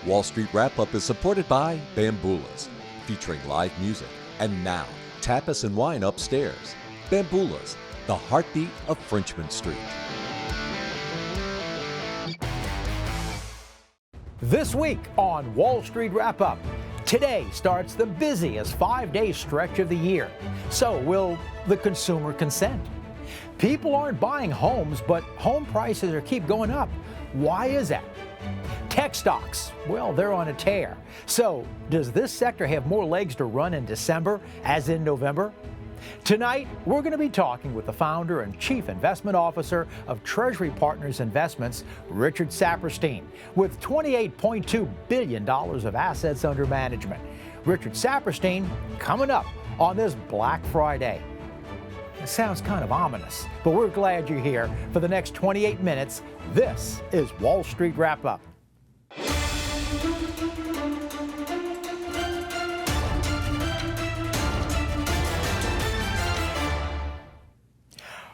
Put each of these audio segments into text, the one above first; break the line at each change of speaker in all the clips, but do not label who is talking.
Wall Street Wrap-Up is supported by Bamboolas, featuring live music. And now, tapas and wine upstairs. Bamboolas, the heartbeat of Frenchman Street.
This week on Wall Street Wrap-Up, today starts the busiest 5-day stretch of the year. So will the consumer consent? People aren't buying homes, but home prices keep going up. Why is that? Tech stocks, well, they're on a tear. So does this sector have more legs to run in December as in November? Tonight, we're going to be talking with the founder and chief investment officer of Treasury Partners Investments, Richard Saperstein, with $28.2 billion of assets under management. Richard Saperstein coming up on this Black Friday. It sounds kind of ominous, but we're glad you're here. For the next 28 minutes, this is Wall Street Wrap-Up.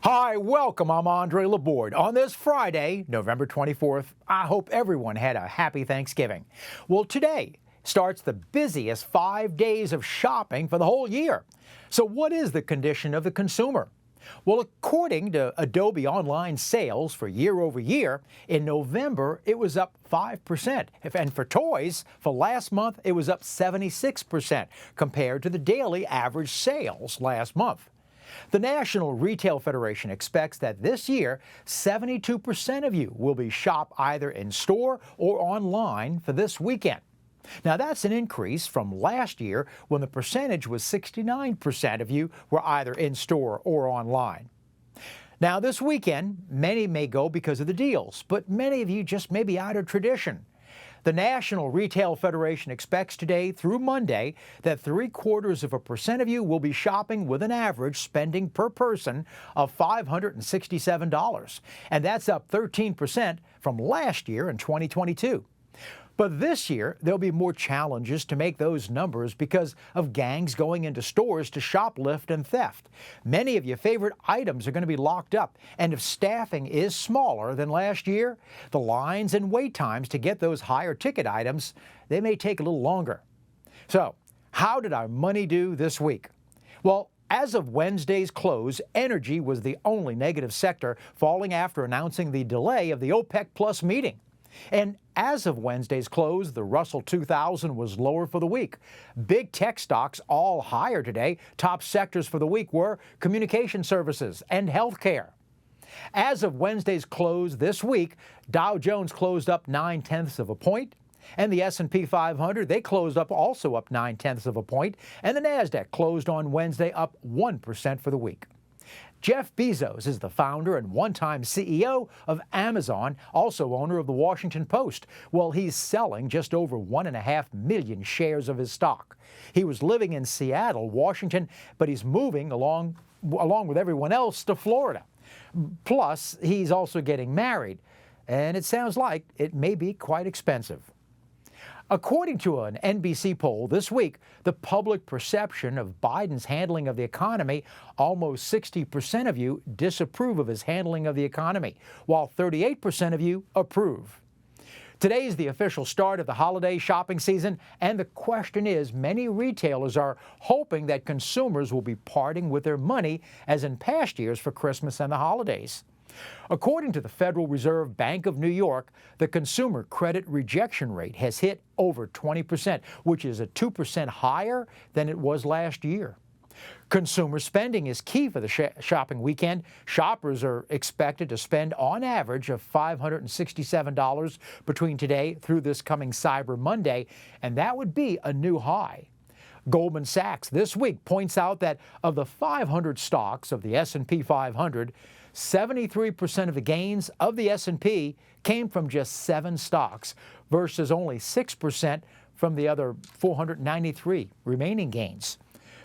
Hi, welcome. I'm Andre Laborde. On this Friday, November 24th, I hope everyone had a happy Thanksgiving. Well, today starts the busiest 5 days of shopping for the whole year. So what is the condition of the consumer? Well, according to Adobe online sales for year over year, in November it was up 5%. And for toys, for last month, it was up 76% compared to the daily average sales last month. The National Retail Federation expects that this year, 72% of you will be shop either in store or online for this weekend. Now that's an increase from last year when the percentage was 69% of you were either in store or online. Now this weekend, many may go because of the deals, but many of you just may be out of tradition. The National Retail Federation expects today through Monday that 0.75% of you will be shopping with an average spending per person of $567, and that's up 13% from last year in 2022. But this year, there'll be more challenges to make those numbers because of gangs going into stores to shoplift and theft. Many of your favorite items are going to be locked up, and if staffing is smaller than last year, the lines and wait times to get those higher ticket items, they may take a little longer. So, how did our money do this week? Well, as of Wednesday's close, energy was the only negative sector, falling after announcing the delay of the OPEC Plus meeting. And as of Wednesday's close, the Russell 2000 was lower for the week. Big tech stocks all higher today. Top sectors for the week were communication services and healthcare. As of Wednesday's close this week, Dow Jones closed up 0.9 of a point, and the S&P 500, they closed up also up 0.9 of a point, and the Nasdaq closed on Wednesday up 1% for the week. Jeff Bezos is the founder and one-time CEO of Amazon, also owner of the Washington Post. Well, he's selling just over 1.5 million shares of his stock. He was living in Seattle, Washington, but he's moving along with everyone else to Florida. Plus, he's also getting married, and it sounds like it may be quite expensive. According to an NBC poll this week, the public perception of Biden's handling of the economy, almost 60% of you disapprove of his handling of the economy, while 38% of you approve. Today is the official start of the holiday shopping season, and the question is, many retailers are hoping that consumers will be parting with their money as in past years for Christmas and the holidays. According to the Federal Reserve Bank of New York, the consumer credit rejection rate has hit over 20%, which is 2% higher than it was last year. Consumer spending is key for the shopping weekend. Shoppers are expected to spend on average of $567 between today through this coming Cyber Monday, and that would be a new high. Goldman Sachs this week points out that of the 500 stocks of the S&P 500, 73% of the gains of the S&P came from just 7 stocks versus only 6% from the other 493 remaining gains.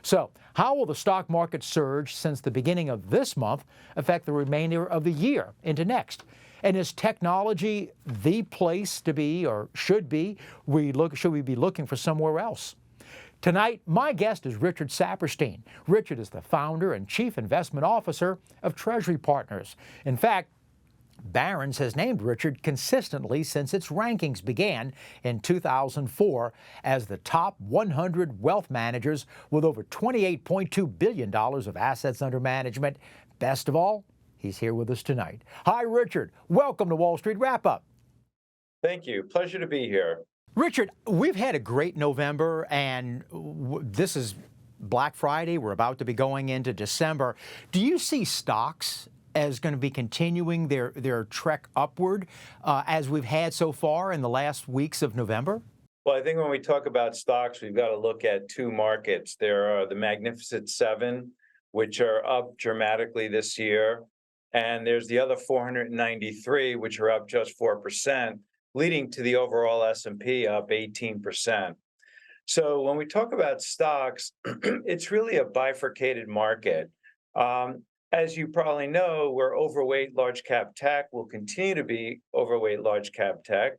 So, how will the stock market surge since the beginning of this month affect the remainder of the year into next? And is technology the place to be, or should we be looking for somewhere else? Tonight, my guest is Richard Saperstein. Richard is the founder and chief investment officer of Treasury Partners. In fact, Barron's has named Richard consistently since its rankings began in 2004 as the top 100 wealth managers with over $28.2 billion of assets under management. Best of all, he's here with us tonight. Hi, Richard. Welcome to Wall Street Wrap-Up.
Thank you. Pleasure to be here.
Richard, we've had a great November, and this is Black Friday. We're about to be going into December. Do you see stocks as going to be continuing their trek upward as we've had so far in the last weeks of November?
Well, I think when we talk about stocks, we've got to look at two markets. There are the Magnificent Seven, which are up dramatically this year, and there's the other 493, which are up just 4%, leading to the overall S&P up 18%. So when we talk about stocks, it's really a bifurcated market. As you probably know, we're overweight large cap tech. We'll continue to be overweight large cap tech.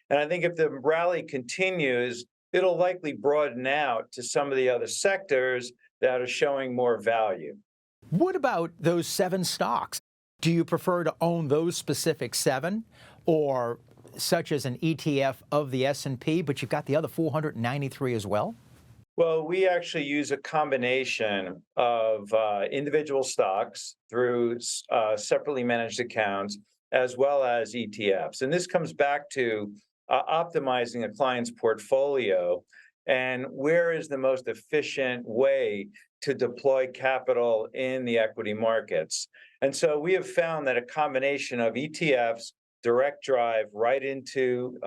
And I think if the rally continues, it'll likely broaden out to some of the other sectors that are showing more value.
What about those 7 stocks? Do you prefer to own those specific 7, or such as an ETF of the S&P, but you've got the other 493 as well?
Well, we actually use a combination of individual stocks through separately managed accounts, as well as ETFs. And this comes back to optimizing a client's portfolio and where is the most efficient way to deploy capital in the equity markets. And so we have found that a combination of ETFs, direct drive right into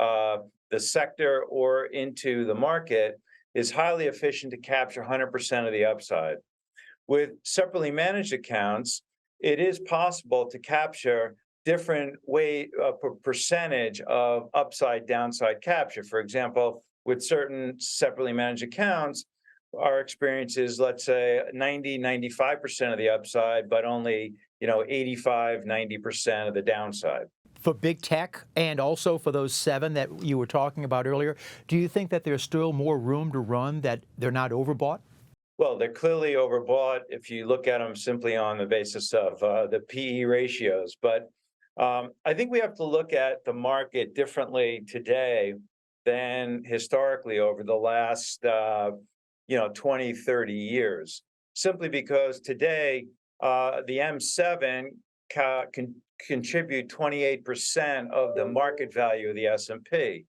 the sector or into the market, is highly efficient to capture 100% of the upside. With separately managed accounts, it is possible to capture different percentage of upside downside capture. For example, with certain separately managed accounts, our experience is, let's say, 95% of the upside, but only 85-90% of the downside.
For big tech and also for those 7 that you were talking about earlier, do you think that there's still more room to run, that they're not overbought?
Well, they're clearly overbought if you look at them simply on the basis of the PE ratios. But I think we have to look at the market differently today than historically over the last 20, 30 years, simply because today the M7 can contribute 28% of the market value of the S&P,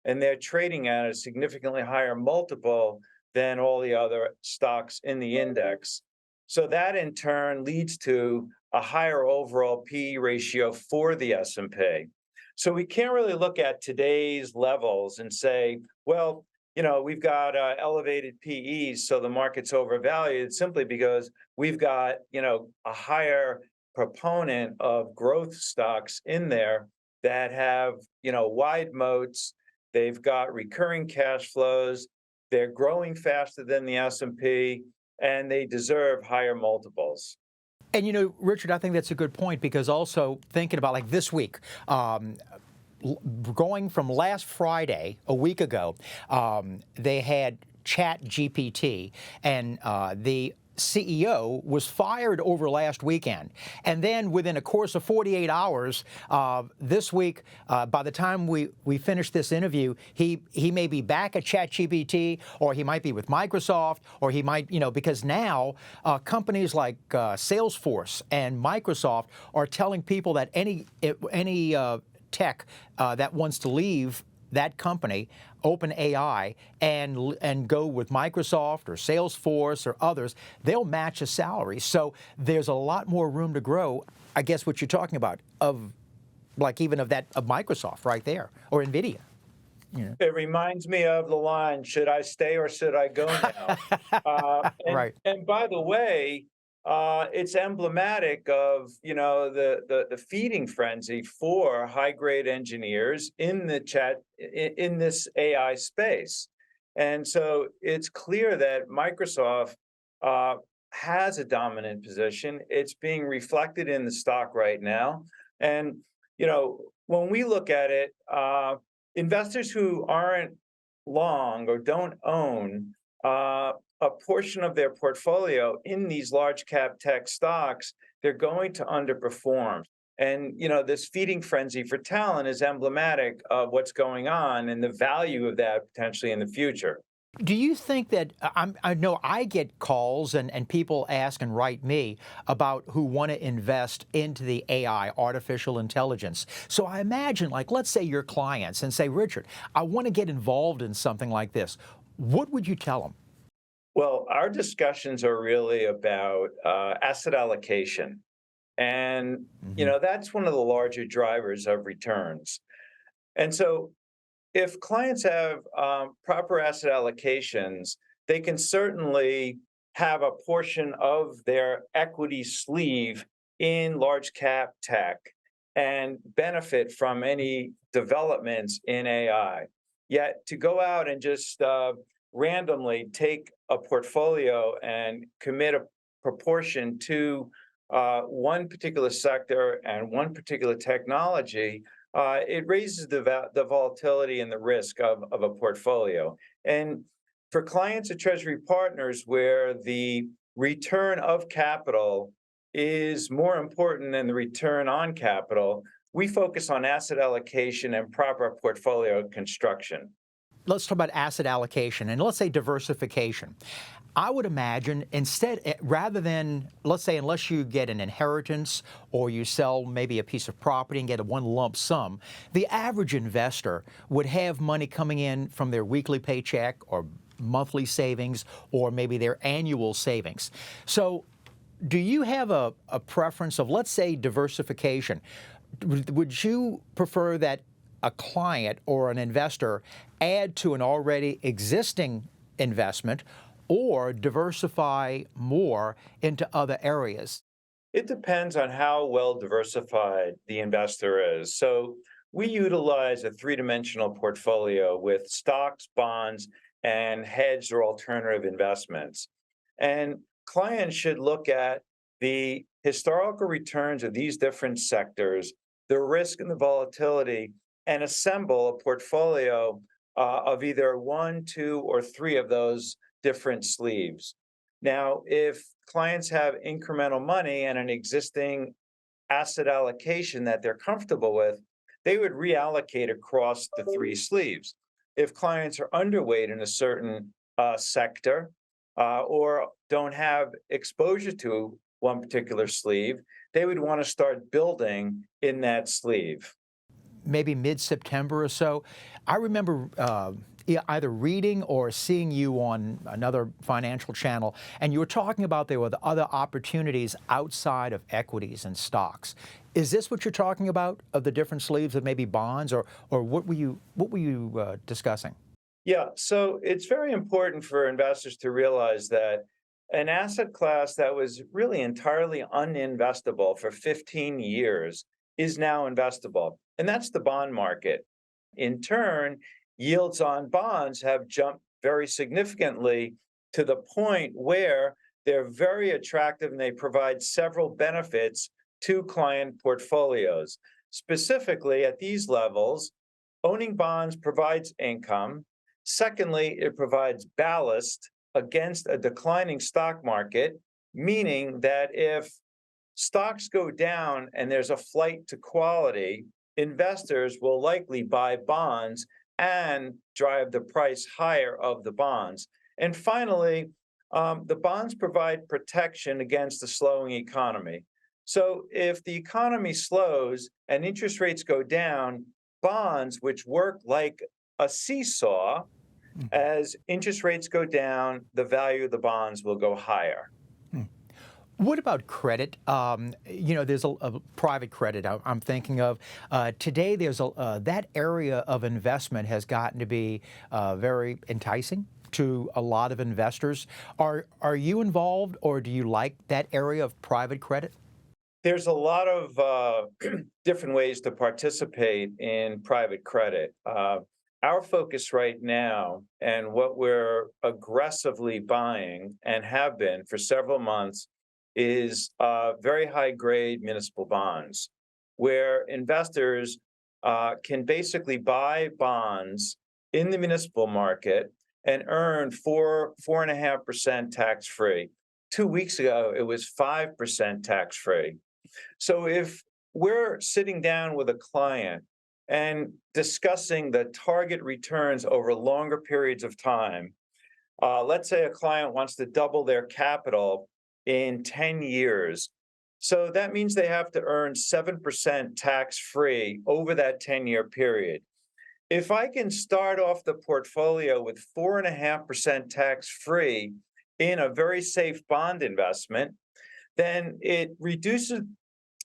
and they're trading at a significantly higher multiple than all the other stocks in the index. So that in turn leads to a higher overall PE ratio for the S&P. So we can't really look at today's levels and say, well, we've got elevated PEs, so the market's overvalued, simply because we've got, a higher proponent of growth stocks in there that have, wide moats. They've got recurring cash flows. They're growing faster than the S&P, and they deserve higher multiples.
And Richard, I think that's a good point, because also thinking about like this week, going from last Friday, a week ago, they had Chat GPT, and the CEO was fired over last weekend. And then within a course of 48 hours, this week, by the time we finish this interview, he may be back at ChatGPT, or he might be with Microsoft, or he might, because now companies like Salesforce and Microsoft are telling people that any tech that wants to leave that company, OpenAI, and go with Microsoft or Salesforce or others, they'll match a salary. So there's a lot more room to grow. I guess what you're talking about, of Microsoft right there, or NVIDIA.
It reminds me of the line, should I stay or should I go now?
Right.
And by the way, it's emblematic of the feeding frenzy for high-grade engineers in this AI space. And so it's clear that Microsoft has a dominant position. It's being reflected in the stock right now. And when we look at it, investors who aren't long or don't own a portion of their portfolio in these large cap tech stocks, they're going to underperform. And this feeding frenzy for talent is emblematic of what's going on and the value of that potentially in the future.
Do you think that I know I get calls and people ask and write me about who want to invest into the AI, artificial intelligence. So I imagine, like, let's say your clients and say, Richard, I want to get involved in something like this. What would you tell them?
Well, our discussions are really about asset allocation. And,
Hmm.
that's one of the larger drivers of returns. And so if clients have proper asset allocations, they can certainly have a portion of their equity sleeve in large cap tech and benefit from any developments in AI. Yet to go out and just randomly take a portfolio and commit a proportion to one particular sector and one particular technology, it raises the volatility and the risk of a portfolio. And for clients at Treasury Partners, where the return of capital is more important than the return on capital, we focus on asset allocation and proper portfolio construction.
Let's talk about asset allocation and let's say diversification. I would imagine instead, rather than, let's say, unless you get an inheritance or you sell maybe a piece of property and get a one lump sum, the average investor would have money coming in from their weekly paycheck or monthly savings or maybe their annual savings. So do you have a preference of, let's say, diversification? Would you prefer that a client or an investor add to an already existing investment or diversify more into other areas?
It depends on how well diversified the investor is. So we utilize a three-dimensional portfolio with stocks, bonds, and hedged or alternative investments. And clients should look at the historical returns of these different sectors, the risk and the volatility, and assemble a portfolio of either one, two, or three of those different sleeves. Now, if clients have incremental money and an existing asset allocation that they're comfortable with, they would reallocate across the three sleeves. If clients are underweight in a certain sector or don't have exposure to one particular sleeve, they would want to start building in that sleeve.
Maybe mid-September or so. I remember either reading or seeing you on another financial channel, and you were talking about there were the other opportunities outside of equities and stocks. Is this what you're talking about, of the different sleeves of maybe bonds, or what were you discussing?
Yeah, so it's very important for investors to realize that an asset class that was really entirely uninvestable for 15 years is now investable, and that's the bond market. In turn, yields on bonds have jumped very significantly to the point where they're very attractive and they provide several benefits to client portfolios. Specifically, at these levels, owning bonds provides income. Secondly, it provides ballast against a declining stock market, meaning that if stocks go down and there's a flight to quality, investors will likely buy bonds and drive the price higher of the bonds. And finally, the bonds provide protection against the slowing economy. So if the economy slows and interest rates go down, bonds, which work like a seesaw, as interest rates go down, the value of the bonds will go higher.
What about credit? There's a private credit I'm thinking of. Today, there's that area of investment has gotten to be very enticing to a lot of investors. Are you involved, or do you like that area of private credit?
There's a lot of different ways to participate in private credit. Our focus right now, and what we're aggressively buying and have been for several months, is very high-grade municipal bonds, where investors can basically buy bonds in the municipal market and earn 4.5% tax-free. 2 weeks ago, it was 5% tax-free. So if we're sitting down with a client and discussing the target returns over longer periods of time. Let's say a client wants to double their capital in 10 years. So that means they have to earn 7% tax-free over that 10-year period. If I can start off the portfolio with 4.5% tax-free in a very safe bond investment, then it reduces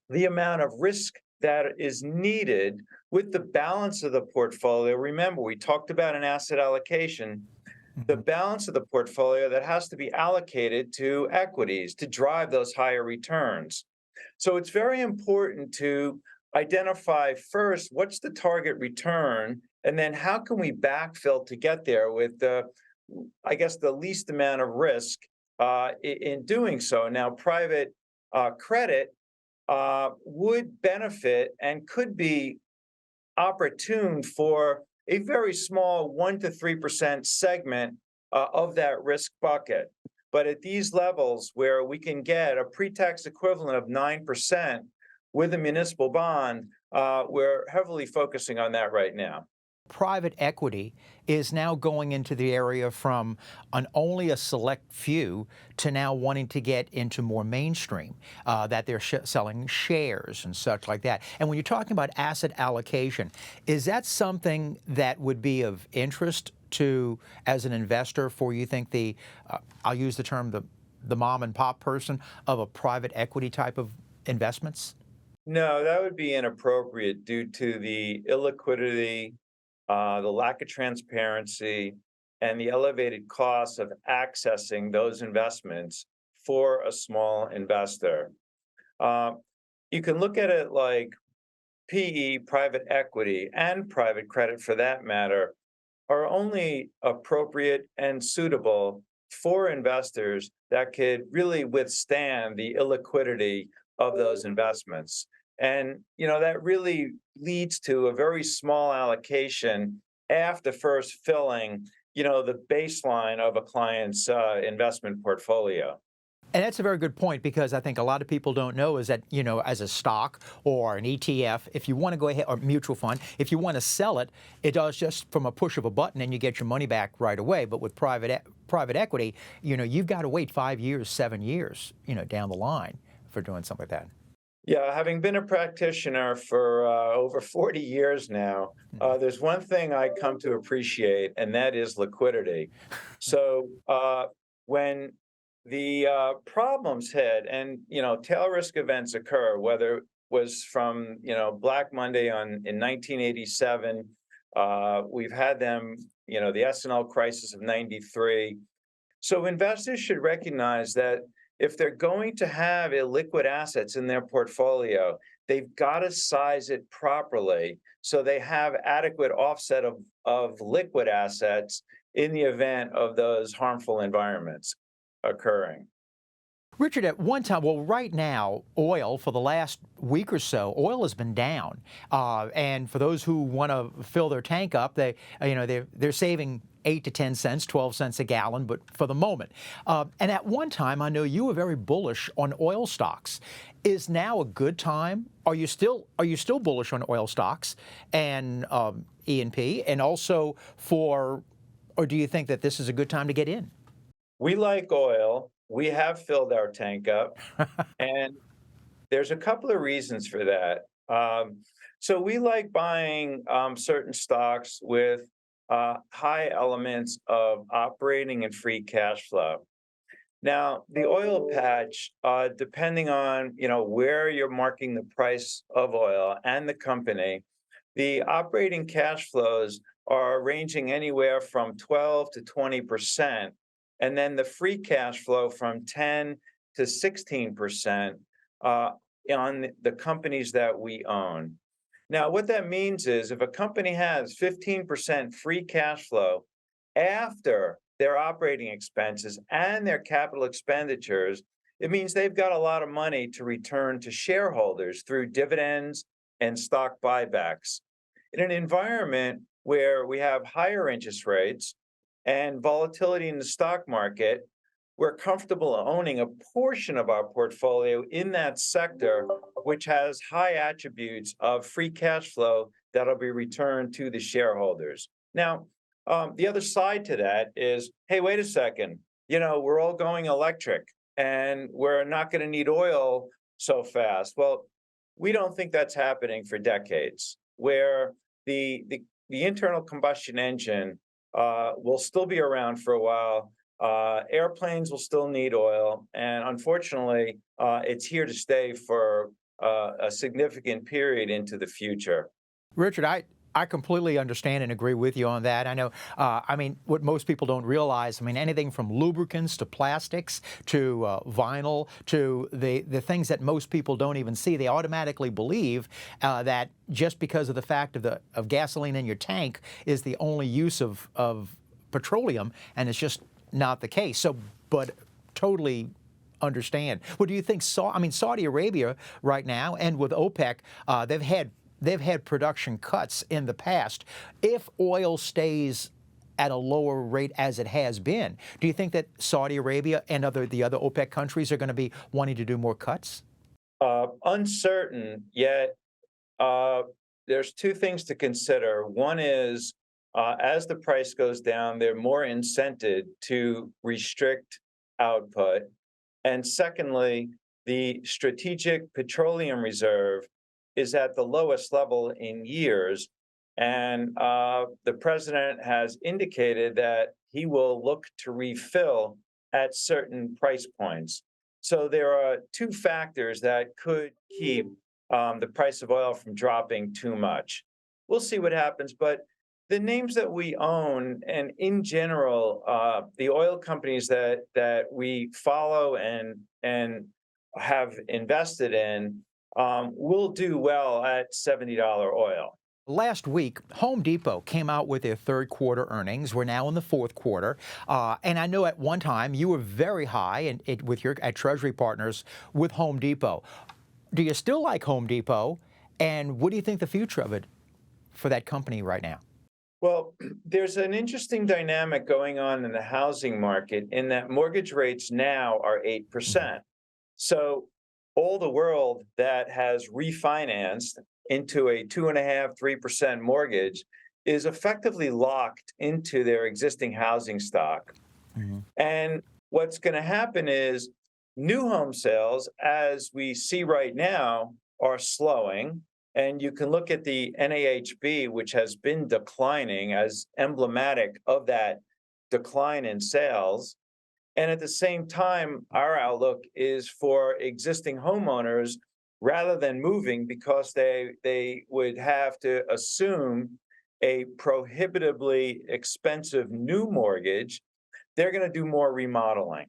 the amount of risk that is needed with the balance of the portfolio. Remember, we talked about an asset allocation, the balance of the portfolio that has to be allocated to equities to drive those higher returns. So it's very important to identify first, what's the target return, and then how can we backfill to get there with the, I guess, the least amount of risk in doing so. Now, private credit would benefit and could be opportune for a very small 1 to 3% segment of that risk bucket. But at these levels where we can get a pre-tax equivalent of 9% with a municipal bond, we're heavily focusing on that right now.
Private equity is now going into the area from only a select few to now wanting to get into more mainstream, that they're selling shares and such like that. And when you're talking about asset allocation, is that something that would be of interest to, as an investor, for, you think, the, I'll use the term, the mom and pop person of a private equity type of investments?
No, that would be inappropriate due to the illiquidity, the lack of transparency, and the elevated costs of accessing those investments for a small investor. You can look at it like PE, private equity, and private credit for that matter, are only appropriate and suitable for investors that could really withstand the illiquidity of those investments. And, that really leads to a very small allocation after first filling, the baseline of a client's investment portfolio.
And that's a very good point, because I think a lot of people don't know is that, as a stock or an ETF, if you want to go ahead, or mutual fund, if you want to sell it, it does just from a push of a button and you get your money back right away. But with private equity, you've got to wait 5 years, 7 years, down the line for doing something like that.
Yeah, having been a practitioner for over 40 years now, there's one thing I come to appreciate, and that is liquidity. So when the problems hit and, tail risk events occur, whether it was from, Black Monday in 1987, we've had them, the S&L crisis of 93. So investors should recognize that if they're going to have illiquid assets in their portfolio, they've got to size it properly so they have adequate offset of liquid assets in the event of those harmful environments occurring.
Richard, at one time, well, right now, oil, for the last week or so, oil has been down. And for those who want to fill their tank up, they're saving 8 to 10 cents, 12 cents a gallon, but for the moment. And at one time, I know you were very bullish on oil stocks. Is now a good time? Are you still bullish on oil stocks and E&P, and also or do you think that this is a good time to get in?
We like oil. We have filled our tank up, and there's a couple of reasons for that. So we like buying certain stocks with high elements of operating and free cash flow. Now, the oil patch, depending on where you're marking the price of oil and the company, the operating cash flows are ranging anywhere from 12 to 20%. And then the free cash flow from 10 to 16% on the companies that we own. Now, what that means is if a company has 15% free cash flow after their operating expenses and their capital expenditures, it means they've got a lot of money to return to shareholders through dividends and stock buybacks. In an environment where we have higher interest rates and volatility in the stock market, we're comfortable owning a portion of our portfolio in that sector, which has high attributes of free cash flow that'll be returned to the shareholders. Now, the other side to that is, hey, wait a second, we're all going electric and we're not going to need oil so fast. Well, we don't think that's happening for decades, where the internal combustion engine will still be around for a while. Airplanes will still need oil, and unfortunately, it's here to stay for a significant period into the future.
Richard, I completely understand and agree with you on that. I know, what most people don't realize, anything from lubricants to plastics to vinyl to the things that most people don't even see, they automatically believe that just because of the fact of gasoline in your tank is the only use of petroleum, and it's just not the case. So, but totally understand. Well, do you think, Saudi Arabia right now, and with OPEC, they've had production cuts in the past. If oil stays at a lower rate as it has been, do you think that Saudi Arabia and the other OPEC countries are going to be wanting to do more cuts?
Uncertain, yet there's two things to consider. One is, as the price goes down, they're more incented to restrict output. And secondly, the Strategic Petroleum Reserve is at the lowest level in years. And the president has indicated that he will look to refill at certain price points. So there are two factors that could keep the price of oil from dropping too much. We'll see what happens, but the names that we own, and in general, the oil companies that we follow and have invested in, will do well at $70 oil.
Last week, Home Depot came out with their third quarter earnings. We're now in the fourth quarter. And I know at one time you were very high at Treasury Partners with Home Depot. Do you still like Home Depot? And what do you think the future of it for that company right now?
Well, there's an interesting dynamic going on in the housing market in that mortgage rates now are 8%. So all the world that has refinanced into a 2.5%, 3% mortgage is effectively locked into their existing housing stock. Mm-hmm. And what's going to happen is new home sales, as we see right now, are slowing. And you can look at the NAHB, which has been declining, as emblematic of that decline in sales. And at the same time, our outlook is for existing homeowners, rather than moving, because they would have to assume a prohibitively expensive new mortgage, they're going to do more remodeling.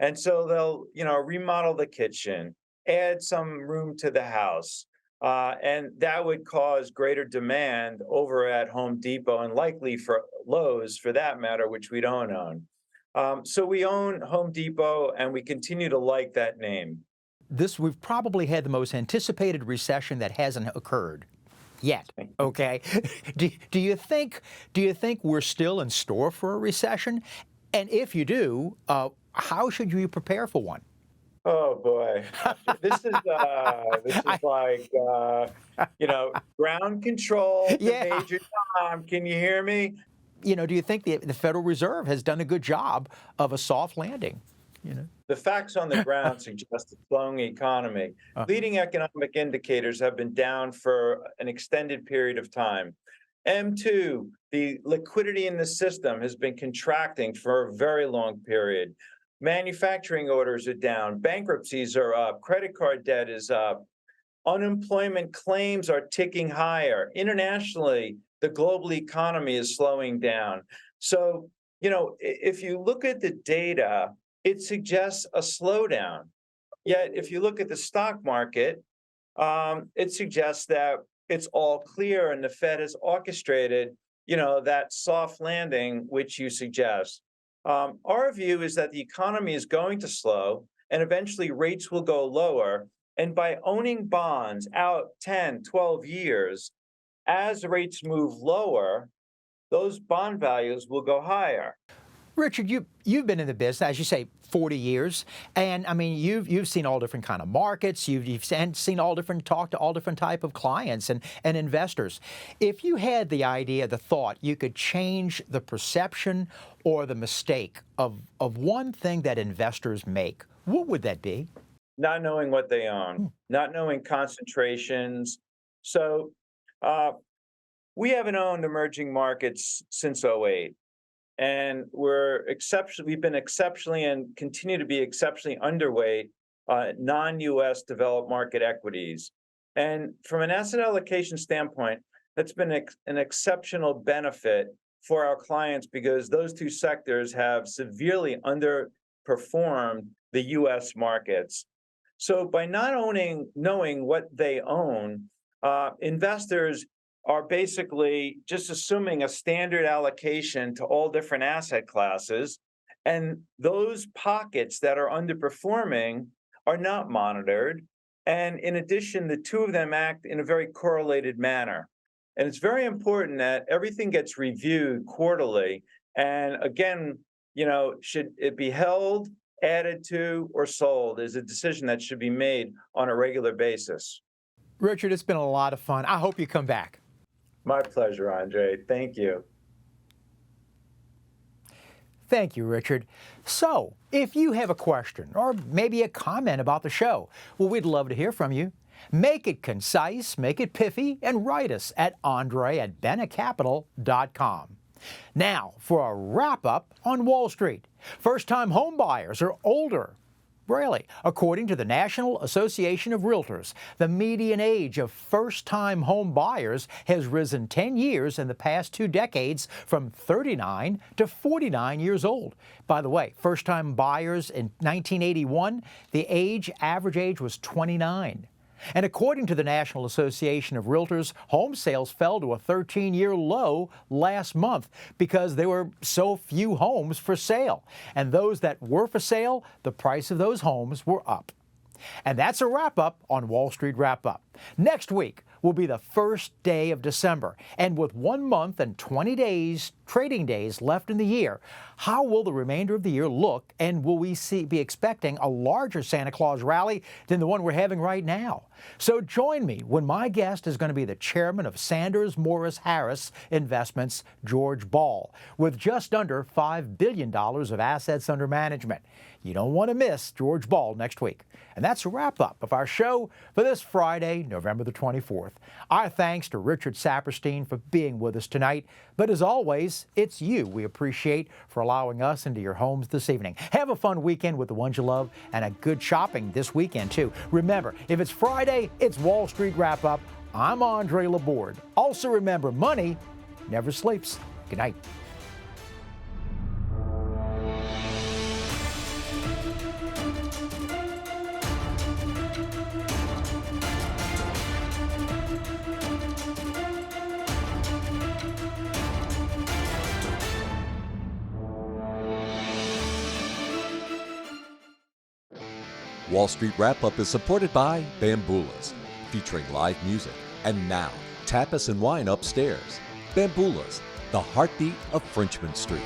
And so they'll, remodel the kitchen, add some room to the house. And that would cause greater demand over at Home Depot, and likely for Lowe's for that matter, which we don't own. So we own Home Depot, and we continue to like that name.
We've probably had the most anticipated recession that hasn't occurred yet. Okay. Do you think we're still in store for a recession? And if you do, how should you prepare for one?
Oh boy, this is like ground control to Major Tom. Can you hear me?
Do you think the Federal Reserve has done a good job of a soft landing?
The facts on the ground suggest a slowing economy. Leading economic indicators have been down for an extended period of time. M2, the liquidity in the system has been contracting for a very long period. Manufacturing orders are down, bankruptcies are up, credit card debt is up, unemployment claims are ticking higher. Internationally, the global economy is slowing down. So, if you look at the data, it suggests a slowdown. Yet, if you look at the stock market, it suggests that it's all clear and the Fed has orchestrated, that soft landing which you suggest. Our view is that the economy is going to slow and eventually rates will go lower. And by owning bonds out 10, 12 years, as rates move lower, those bond values will go higher.
Richard, you've been in the business, as you say, 40 years, and I mean you've seen all different kind of markets. You've seen all different, talked to all different type of clients and investors. If you had the idea, the thought, you could change the perception or the mistake of one thing that investors make, what would that be?
Not knowing what they own, not knowing concentrations. So we haven't owned emerging markets since '08. And we've been exceptionally and continue to be exceptionally underweight non-US developed market equities. And from an asset allocation standpoint, that's been an exceptional benefit for our clients because those two sectors have severely underperformed the US markets. So by not knowing what they own, investors are basically just assuming a standard allocation to all different asset classes. And those pockets that are underperforming are not monitored. And in addition, the two of them act in a very correlated manner. And it's very important that everything gets reviewed quarterly. And again, should it be held, added to, or sold is a decision that should be made on a regular basis.
Richard, it's been a lot of fun. I hope you come back.
My pleasure, Andre. Thank you.
Thank you, Richard. So, if you have a question or maybe a comment about the show, well, we'd love to hear from you. Make it concise, make it pithy, and write us at andre@benecapital.com. Now, for a wrap-up on Wall Street. First-time home buyers are older. Really, according to the National Association of Realtors, the median age of first-time home buyers has risen 10 years in the past 2 decades from 39 to 49 years old. By the way, first-time buyers in 1981, the average age was 29. And according to the National Association of Realtors, home sales fell to a 13-year low last month because there were so few homes for sale. And those that were for sale, the price of those homes were up. And that's a wrap-up on Wall Street Wrap-Up. Next week will be the first day of December. And with 1 month and 20 days, trading days left in the year, how will the remainder of the year look? And will we be expecting a larger Santa Claus rally than the one we're having right now? So join me when my guest is going to be the chairman of Sanders Morris Harris Investments, George Ball, with just under $5 billion of assets under management. You don't want to miss George Ball next week. And that's a wrap-up of our show for this Friday, November the 24th. Our thanks to Richard Saperstein for being with us tonight. But as always, it's you we appreciate for allowing us into your homes this evening. Have a fun weekend with the ones you love and a good shopping this weekend, too. Remember, if it's Friday, it's Wall Street Wrap-Up. I'm Andre Laborde. Also remember, money never sleeps. Good night.
Wall Street Wrap-Up is supported by Bamboolas, featuring live music. And now, tapas and wine upstairs. Bamboolas, the heartbeat of Frenchman Street.